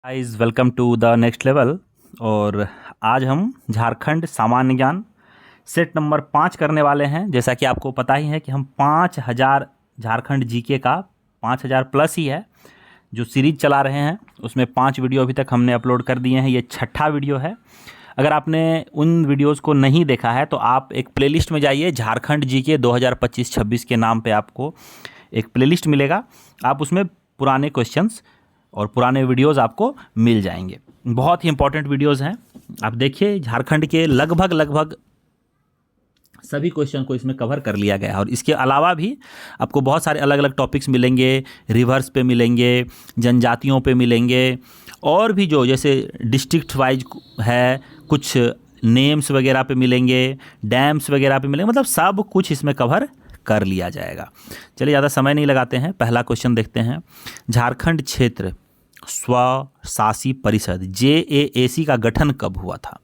Guys welcome to the next level. और आज हम झारखंड सामान्य ज्ञान सेट नंबर 5 करने वाले हैं। जैसा कि आपको पता ही है कि हम 5000 झारखंड जीके का 5000 प्लस ही है जो सीरीज चला रहे हैं। उसमें 5 वीडियो अभी तक हमने अपलोड कर दिए हैं, ये 6ठा वीडियो है। अगर आपने उन वीडियोस को नहीं देखा है तो आप एक प्लेलिस्ट में जाइए, झारखंड जीके 2025-26 के नाम पे आपको एक प्लेलिस्ट मिलेगा। आप उसमें पुराने क्वेश्चंस और पुराने वीडियोस आपको मिल जाएंगे। बहुत ही इंपॉर्टेंट वीडियोस हैं। आप देखिए, झारखंड के लगभग सभी क्वेश्चन को इसमें कवर कर लिया गया है। और इसके अलावा भी आपको बहुत सारे अलग अलग टॉपिक्स मिलेंगे, रिवर्स पे मिलेंगे, जनजातियों पे मिलेंगे, और भी जो जैसे डिस्ट्रिक्ट वाइज है, कुछ नेम्स वगैरह पे मिलेंगे, डैम्स वगैरह पे मिलेंगे, मतलब सब कुछ इसमें कवर कर लिया जाएगा। चलिए ज़्यादा समय नहीं लगाते हैं, पहला क्वेश्चन देखते हैं। झारखंड क्षेत्र स्वशासी परिषद JAAC का गठन कब हुआ था?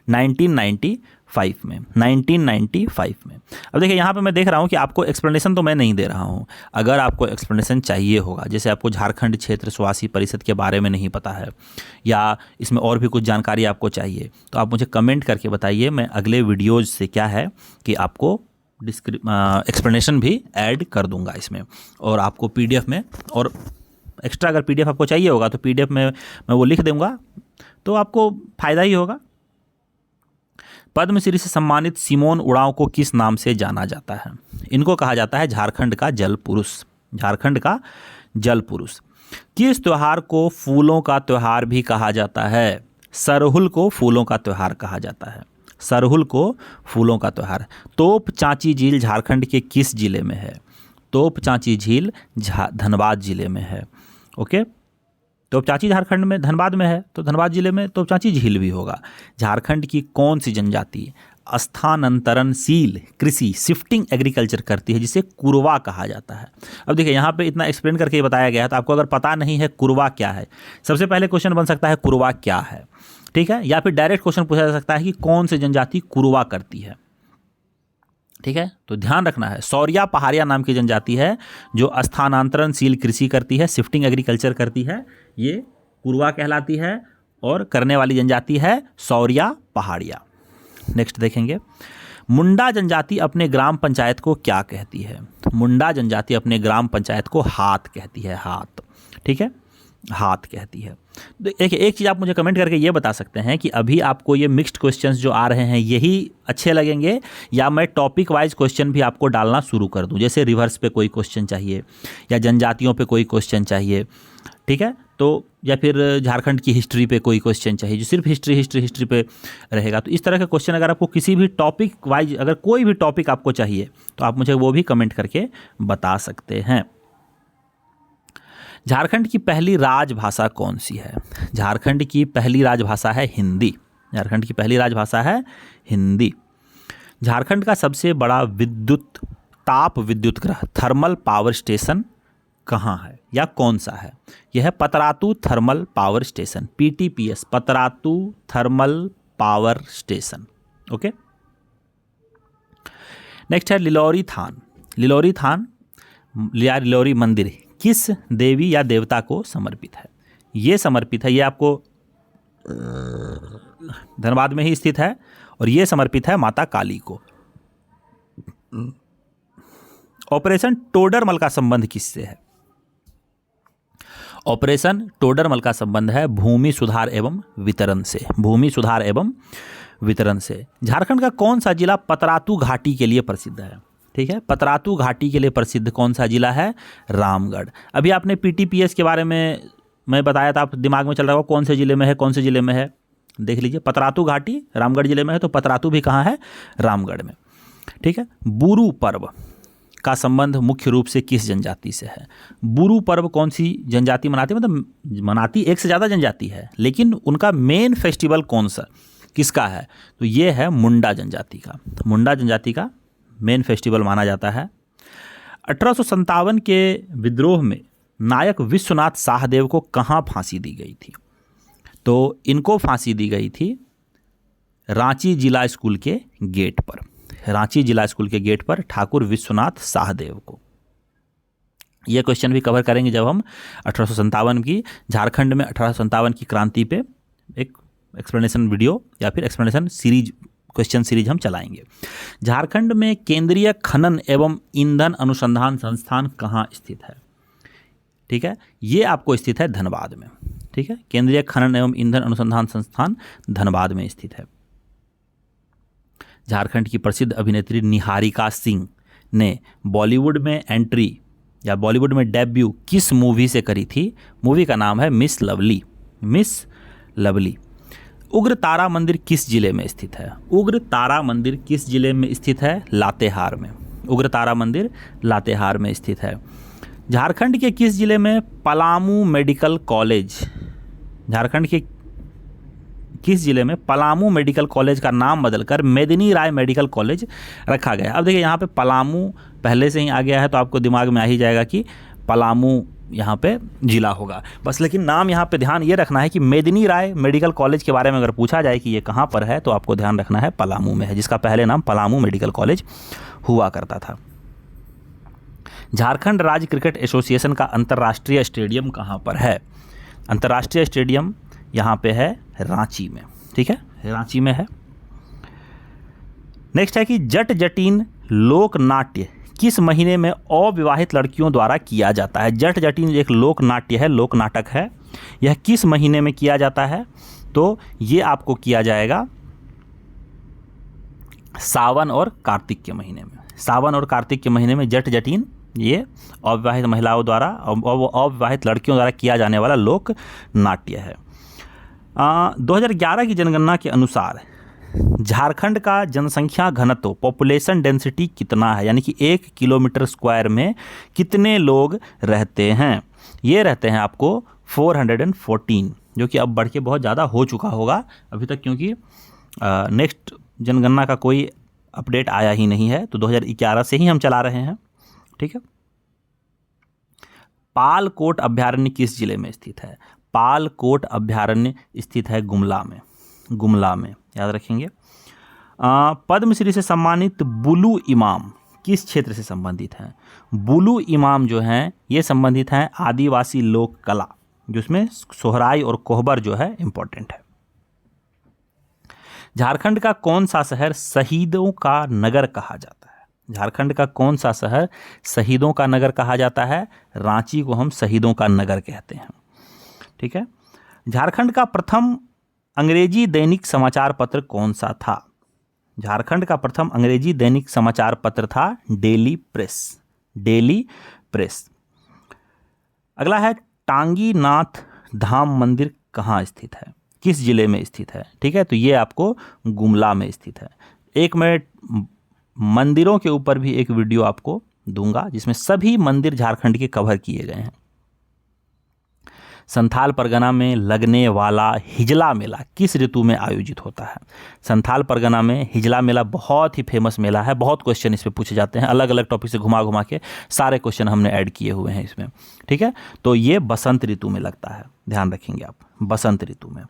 1995 में। 1995 में। अब देखिए, यहाँ पे मैं देख रहा हूँ कि आपको एक्सप्लेनेशन तो मैं नहीं दे रहा हूँ। अगर आपको एक्सप्लेनेशन चाहिए होगा, जैसे आपको झारखंड क्षेत्र स्वशासी परिषद के बारे में नहीं पता है या इसमें और भी कुछ जानकारी आपको चाहिए, तो आप मुझे कमेंट करके बताइए। मैं अगले वीडियोज़ से क्या है कि आपको एक्सप्लेनेशन भी ऐड कर दूंगा इसमें, और आपको PDF में, और एक्स्ट्रा अगर PDF आपको चाहिए होगा तो PDF में मैं वो लिख दूंगा, तो आपको फ़ायदा ही होगा। पद्मश्री से सम्मानित सिमोन उरांव को किस नाम से जाना जाता है? इनको कहा जाता है झारखंड का जल पुरुष। झारखंड का जल पुरुष। किस त्योहार को फूलों का त्योहार भी कहा जाता है? सरहुल को फूलों का त्योहार कहा जाता है। सरहुल को फूलों का त्योहार। तोप चांची झील झारखंड के किस जिले में है? तोप चांची झील धनबाद जिले में है। ओके, तोप चांची झारखंड में, धनबाद में है, तो धनबाद जिले में तोप चांची झील भी होगा। झारखंड की कौन सी जनजाति स्थानांतरणशील कृषि शिफ्टिंग एग्रीकल्चर करती है, जिसे कुरवा कहा जाता है? अब देखिए, यहाँ पे इतना एक्सप्लेन करके बताया गया है, तो आपको अगर पता नहीं है कुरवा क्या है, सबसे पहले क्वेश्चन बन सकता है कुरवा क्या है, ठीक है? या फिर डायरेक्ट क्वेश्चन पूछा जा सकता है कि कौन सी जनजाति कुरवा करती है, ठीक है? तो ध्यान रखना है, सौरिया पहाड़िया नाम की जनजाति है जो स्थानांतरणशील कृषि करती है, शिफ्टिंग एग्रीकल्चर करती है, ये कुरवा कहलाती है, और करने वाली जनजाति है सौरिया पहाड़िया। नेक्स्ट देखेंगे, मुंडा जनजाति अपने ग्राम पंचायत को क्या कहती है? मुंडा जनजाति अपने ग्राम पंचायत को हाथ कहती है, हाथ, ठीक है? हाथ कहती है। तो एक चीज़ आप मुझे कमेंट करके ये बता सकते हैं कि अभी आपको ये मिक्स्ड क्वेश्चंस जो आ रहे हैं यही अच्छे लगेंगे, या मैं टॉपिक वाइज क्वेश्चन भी आपको डालना शुरू कर दूं, जैसे रिवर्स पे कोई क्वेश्चन चाहिए या जनजातियों पे कोई क्वेश्चन चाहिए, ठीक है? तो या फिर झारखंड की हिस्ट्री पे कोई क्वेश्चन चाहिए जो सिर्फ हिस्ट्री पे रहेगा। तो इस तरह का क्वेश्चन अगर आपको किसी भी टॉपिक वाइज, अगर कोई भी टॉपिक आपको चाहिए तो आप मुझे वो भी कमेंट करके बता सकते हैं। झारखंड की पहली राजभाषा कौन सी है? झारखंड की पहली राजभाषा है हिंदी। झारखंड की पहली राजभाषा है हिंदी। झारखंड का सबसे बड़ा ताप विद्युत ग्रह थर्मल पावर स्टेशन कहाँ है या कौन सा है? यह है Patratu thermal power station, PTPS, Patratu thermal power station. Okay, next है लिलोरी थान। लिलोरी थान या लिलोरी मंदिर किस देवी या देवता को समर्पित है? ये समर्पित है, ये आपको धनबाद में ही स्थित है, और ये समर्पित है माता काली को। ऑपरेशन टोडरमल का संबंध किससे है? ऑपरेशन टोडरमल का संबंध है भूमि सुधार एवं वितरण से। भूमि सुधार एवं वितरण से। झारखंड का कौन सा जिला पतरातू घाटी के लिए प्रसिद्ध है? ठीक है, पतरातू घाटी के लिए प्रसिद्ध कौन सा जिला है? रामगढ़। अभी आपने PTPS के बारे में मैं बताया था, आप दिमाग में चल रहा होगा कौन से जिले में है, कौन से जिले में है, देख लीजिए। पतरातू घाटी रामगढ़ जिले में है, तो पतरातू भी कहाँ है? रामगढ़ में, ठीक है। बुरु पर्व का संबंध मुख्य रूप से किस जनजाति से है? बुरु पर्व कौन सी जनजाति मनाती है? मतलब मनाती एक से ज़्यादा जनजाति है, लेकिन उनका मेन फेस्टिवल कौन सा, किसका है? तो ये है मुंडा जनजाति का। मुंडा जनजाति का मेन फेस्टिवल माना जाता है। 1857 के विद्रोह में नायक विश्वनाथ साहदेव को कहाँ फांसी दी गई थी? तो इनको फांसी दी गई थी रांची जिला स्कूल के गेट पर। रांची जिला स्कूल के गेट पर ठाकुर विश्वनाथ साहदेव को। ये क्वेश्चन भी कवर करेंगे जब हम 1857 की झारखंड में 1857 की क्रांति पे एक एक्सप्लेनेशन वीडियो या फिर एक्सप्लेनेशन सीरीज क्वेश्चन सीरीज हम चलाएंगे। झारखंड में केंद्रीय खनन एवं ईंधन अनुसंधान संस्थान कहाँ स्थित है? ठीक है, ये आपको स्थित है धनबाद में। ठीक है, केंद्रीय खनन एवं ईंधन अनुसंधान संस्थान धनबाद में स्थित है। झारखंड की प्रसिद्ध अभिनेत्री निहारिका सिंह ने बॉलीवुड में एंट्री या बॉलीवुड में डेब्यू किस मूवी से करी थी? मूवी का नाम है मिस लवली। Miss lovely. उग्र तारा मंदिर किस जिले में स्थित है? उग्र तारा मंदिर किस जिले में स्थित है? लातेहार में। उग्र तारा मंदिर लातेहार में स्थित है। झारखंड के किस जिले में पलामू मेडिकल कॉलेज? झारखंड के किस जिले में पलामू मेडिकल कॉलेज का नाम बदलकर मेदिनी राय मेडिकल कॉलेज रखा गया? अब देखिए यहाँ पे पलामू पहले से ही आ गया है तो आपको दिमाग में आ ही जाएगा कि पलामू यहाँ पे जिला होगा बस, लेकिन नाम यहाँ पे ध्यान ये रखना है कि मेदिनी राय मेडिकल कॉलेज के बारे में अगर पूछा जाए कि ये कहाँ पर है तो आपको ध्यान रखना है पलामू में है, जिसका पहले नाम पलामू मेडिकल कॉलेज हुआ करता था। झारखंड राज्य क्रिकेट एसोसिएशन का अंतर्राष्ट्रीय स्टेडियम कहाँ पर है? अंतर्राष्ट्रीय स्टेडियम यहाँ पे है रांची में। ठीक है, रांची में है। नेक्स्ट है कि जट जटिन लोक नाट्य किस महीने में अविवाहित लड़कियों द्वारा किया जाता है? जट जटिन एक लोक नाट्य है, लोक नाटक है। यह किस महीने में किया जाता है? तो ये आपको किया जाएगा सावन और कार्तिक के महीने में। सावन और कार्तिक के महीने में जट जटिन ये अविवाहित महिलाओं द्वारा अविवाहित लड़कियों द्वारा किया जाने वाला लोक नाट्य है। 2011 की जनगणना के अनुसार झारखंड का जनसंख्या घनत्व पॉपुलेशन डेंसिटी कितना है? यानी कि 1 किलोमीटर स्क्वायर में कितने लोग रहते हैं? ये रहते हैं आपको 414, जो कि अब बढ़ के बहुत ज़्यादा हो चुका होगा अभी तक, क्योंकि नेक्स्ट जनगणना का कोई अपडेट आया ही नहीं है, तो 2011 से ही हम चला रहे हैं। ठीक है। पालकोट अभ्यारण्य किस जिले में स्थित है? पालकोट अभ्यारण्य स्थित है गुमला में। गुमला में याद रखेंगे। पद्मश्री से सम्मानित बुलू इमाम किस क्षेत्र से संबंधित हैं? बुलू इमाम जो हैं ये संबंधित हैं आदिवासी लोक कला, जिसमें सोहराई और कोहबर जो है इंपॉर्टेंट है। झारखंड का कौन सा शहर शहीदों का नगर कहा जाता है? झारखंड का कौन सा शहर शहीदों का नगर कहा जाता है? रांची को हम शहीदों का नगर कहते हैं। ठीक है। झारखंड का प्रथम अंग्रेजी दैनिक समाचार पत्र कौन सा था? झारखंड का प्रथम अंग्रेजी दैनिक समाचार पत्र था डेली प्रेस। Daily press. अगला है टांगी नाथ धाम मंदिर कहाँ स्थित है? किस जिले में स्थित है? ठीक है, तो ये आपको गुमला में स्थित है। एक मैं मंदिरों के ऊपर भी एक वीडियो आपको दूंगा जिसमें सभी मंदिर झारखंड के कवर किए गए हैं। संथाल परगना में लगने वाला हिजला मेला किस ऋतु में आयोजित होता है? संथाल परगना में हिजला मेला बहुत ही फेमस मेला है। बहुत क्वेश्चन इस पे पूछे जाते हैं, अलग अलग टॉपिक से घुमा घुमा के सारे क्वेश्चन हमने ऐड किए हुए हैं इसमें। ठीक है, तो ये बसंत ऋतु में लगता है, ध्यान रखेंगे आप, बसंत ऋतु में।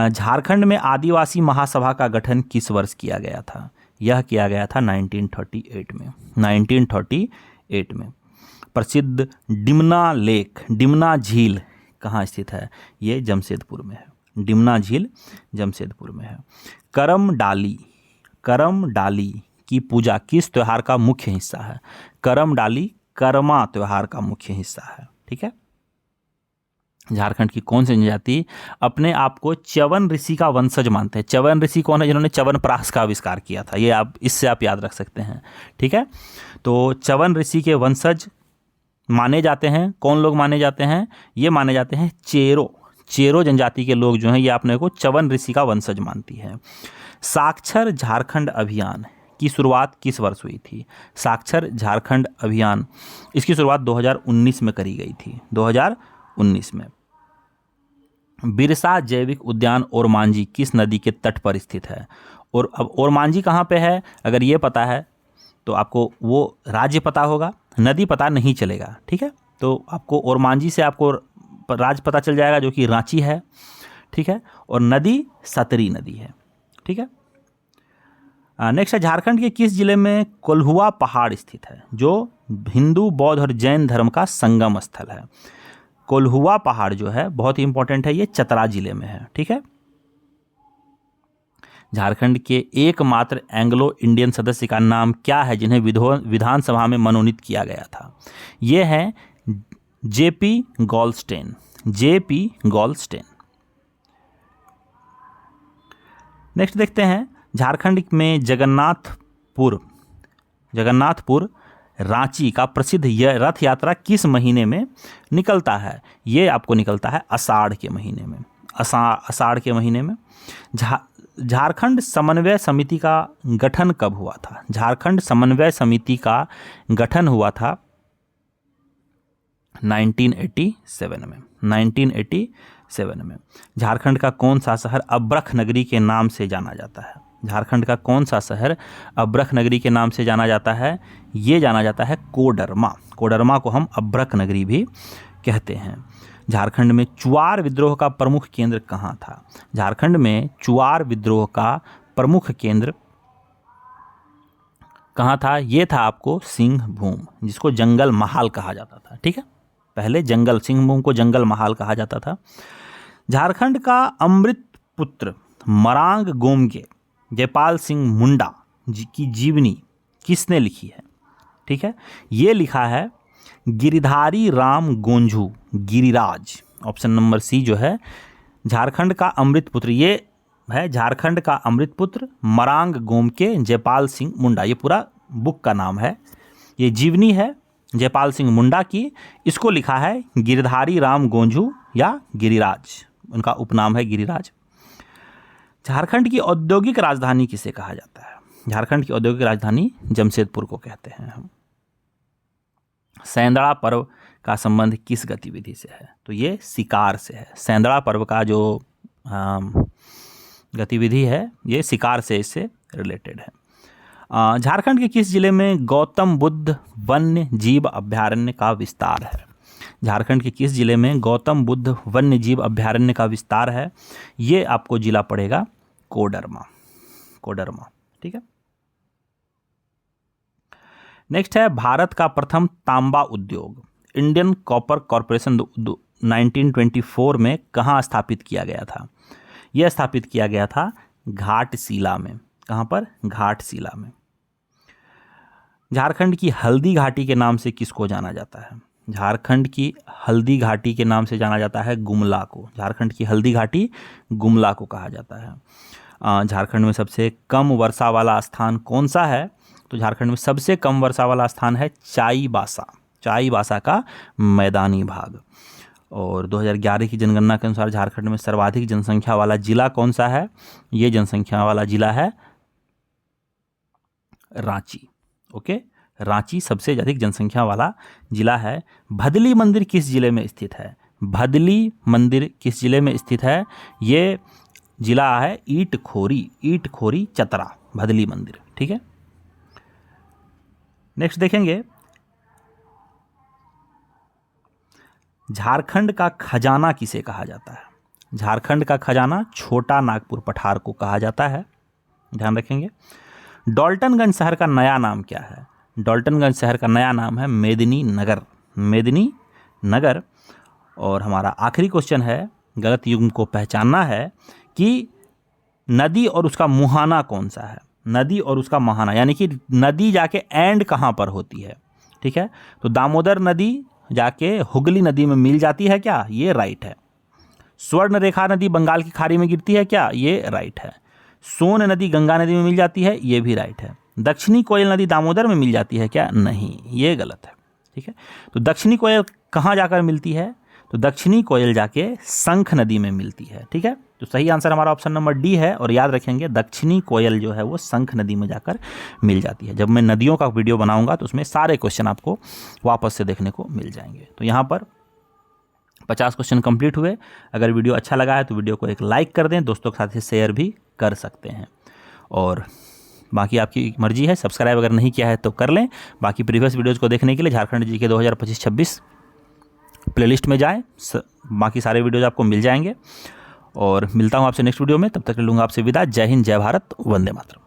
झारखंड में आदिवासी महासभा का गठन किस वर्ष किया गया था? यह किया गया था 1938 में। 1938 में। प्रसिद्ध डिमना लेक, डिमना झील कहाँ स्थित है? ये जमशेदपुर में है। डिमना झील जमशेदपुर में है। करम डाली, करम डाली की पूजा किस त्योहार का मुख्य हिस्सा है? करम डाली कर्मा त्योहार का मुख्य हिस्सा है। ठीक है। झारखंड की कौन सी जनजाति अपने आप को च्यवन ऋषि का वंशज मानते हैं? च्यवन ऋषि कौन है? जिन्होंने च्यवनप्राश का आविष्कार किया था। ये आप इससे आप याद रख सकते हैं। ठीक है, तो च्यवन ऋषि के वंशज माने जाते हैं। कौन लोग माने जाते हैं? ये माने जाते हैं चेरो। चेरो जनजाति के लोग जो हैं ये अपने को च्यवन ऋषि का वंशज मानती है। साक्षर झारखंड अभियान की शुरुआत किस वर्ष हुई थी? साक्षर झारखंड अभियान, इसकी शुरुआत 2019 में करी गई थी। 2019 में। बिरसा जैविक उद्यान ओरमांझी किस नदी के तट पर स्थित है? और अब ओरमांझी कहाँ पे है अगर ये पता है तो आपको वो राज्य पता होगा, नदी पता नहीं चलेगा। ठीक है, तो आपको ओरमांझी से आपको राज्य पता चल जाएगा जो कि रांची है। ठीक है, और नदी सतरी नदी है। ठीक है। नेक्स्ट है झारखंड के किस जिले में कोल्हुआ पहाड़ स्थित है, जो हिंदू बौद्ध और जैन धर्म का संगम स्थल है। कोल्हुआ पहाड़ जो है बहुत ही इंपॉर्टेंट है, ये चतरा जिले में है। ठीक है। झारखंड के एकमात्र एंग्लो इंडियन सदस्य का नाम क्या है जिन्हें विधानसभा में मनोनीत किया गया था? ये है JP Goldstein. JP Goldstein. Next देखते हैं, झारखंड में जगन्नाथपुर रांची का प्रसिद्ध यह रथ यात्रा किस महीने में निकलता है? ये आपको निकलता है आषाढ़ के महीने में। आषाढ़ के महीने में। झारखंड समन्वय समिति का गठन कब हुआ था? झारखंड समन्वय समिति का गठन हुआ था 1987 में। 1987 में। झारखंड का कौन सा शहर अब्रख नगरी के नाम से जाना जाता है? झारखंड का कौन सा शहर अब्रख नगरी के नाम से जाना जाता है? ये जाना जाता है कोडरमा। कोडरमा को हम अब्रख नगरी भी कहते हैं। झारखंड में चुआर विद्रोह का प्रमुख केंद्र कहाँ था? झारखंड में चुआर विद्रोह का प्रमुख केंद्र कहाँ था? ये था आपको सिंहभूम, जिसको जंगल महाल कहा जाता था। ठीक है, पहले सिंहभूम को जंगल महाल कहा जाता था। झारखंड का अमृत पुत्र मरांग गोमगे जयपाल सिंह मुंडा की जीवनी किसने लिखी है? ठीक है, ये लिखा है Giridhari Ram Gonjhu Giriraj. Option number C जो है झारखंड का अमृत पुत्र, ये है झारखंड का अमृत पुत्र मरांग गोमके जयपाल सिंह मुंडा। ये पूरा बुक का नाम है। ये जीवनी है जयपाल सिंह मुंडा की। इसको लिखा है गिरिधारी राम गोंझू या गिरिराज, उनका उपनाम है गिरिराज। झारखंड की औद्योगिक राजधानी किसे कहा जाता है? झारखंड की औद्योगिक राजधानी जमशेदपुर को कहते हैं हम। सेंदड़ा पर्व का संबंध किस गतिविधि से है? तो ये शिकार से है। सेंदड़ा पर्व का जो गतिविधि है ये शिकार से इससे रिलेटेड है। झारखंड के किस जिले में गौतम बुद्ध वन्य जीव अभयारण्य का विस्तार है? झारखंड के किस जिले में गौतम बुद्ध वन्य जीव अभयारण्य का विस्तार है? ये आपको जिला पड़ेगा कोडरमा। कोडरमा। ठीक है। नेक्स्ट है, भारत का प्रथम तांबा उद्योग इंडियन कॉपर कॉरपोरेशन 1924 में कहाँ स्थापित किया गया था? यह स्थापित किया गया था घाटशिला में। कहाँ पर? घाटशिला में। झारखंड की हल्दी घाटी के नाम से किसको जाना जाता है? झारखंड की हल्दी घाटी के नाम से जाना जाता है गुमला को। झारखंड की हल्दी घाटी गुमला को कहा जाता है। झारखंड में सबसे कम वर्षा वाला स्थान कौन सा है? तो झारखंड में सबसे कम वर्षा वाला स्थान है चाईबासा। चाईबासा का मैदानी भाग। और 2011 की जनगणना के अनुसार झारखंड में सर्वाधिक जनसंख्या वाला जिला कौन सा है? ये जनसंख्या वाला जिला है रांची। ओके, रांची सबसे अधिक जनसंख्या वाला जिला है। भदली मंदिर किस जिले में स्थित है? भदली मंदिर किस जिले में स्थित है? ये जिला है ईटखोरी चतरा, भदली मंदिर। ठीक है। नेक्स्ट देखेंगे, झारखंड का खजाना किसे कहा जाता है? झारखंड का खजाना छोटा नागपुर पठार को कहा जाता है। ध्यान रखेंगे। डॉल्टनगंज शहर का नया नाम क्या है? डॉल्टनगंज शहर का नया नाम है मेदिनी नगर। मेदिनी नगर। और हमारा आखिरी क्वेश्चन है, गलत युग्म को पहचानना है कि नदी और उसका मुहाना कौन सा है? नदी और उसका मुहाना, यानी कि नदी जाके एंड कहाँ पर होती है? ठीक है, तो दामोदर नदी जाके हुगली नदी में मिल जाती है क्या? ये राइट है। स्वर्ण रेखा नदी बंगाल की खाड़ी में गिरती है क्या? ये राइट है। सोन नदी गंगा नदी में मिल जाती है, ये भी राइट है। दक्षिणी कोयल नदी दामोदर में मिल जाती है क्या? नहीं, ये गलत है। ठीक है, तो दक्षिणी कोयल कहाँ जाकर मिलती है? तो दक्षिणी कोयल जाके शंख नदी में मिलती है। ठीक है, तो सही आंसर हमारा ऑप्शन नंबर डी है। और याद रखेंगे दक्षिणी कोयल जो है वो शंख नदी में जाकर मिल जाती है। जब मैं नदियों का वीडियो बनाऊंगा तो उसमें सारे क्वेश्चन आपको वापस से देखने को मिल जाएंगे। तो यहाँ पर 50 क्वेश्चन कंप्लीट हुए। अगर वीडियो अच्छा लगा है तो वीडियो को एक लाइक कर दें, दोस्तों के साथ शेयर भी कर सकते हैं। और बाकी आपकी मर्जी है, सब्सक्राइब अगर नहीं किया है तो कर लें। बाकी प्रीवियस वीडियोज़ को देखने के लिए झारखंड जीके 2025-26 प्लेलिस्ट में जाएं, बाकी सारे वीडियोज़ आपको मिल जाएंगे। और मिलता हूं आपसे नेक्स्ट वीडियो में, तब तक लूँगा आपसे विदा। जय हिंद, जय भारत, वंदे मातरम।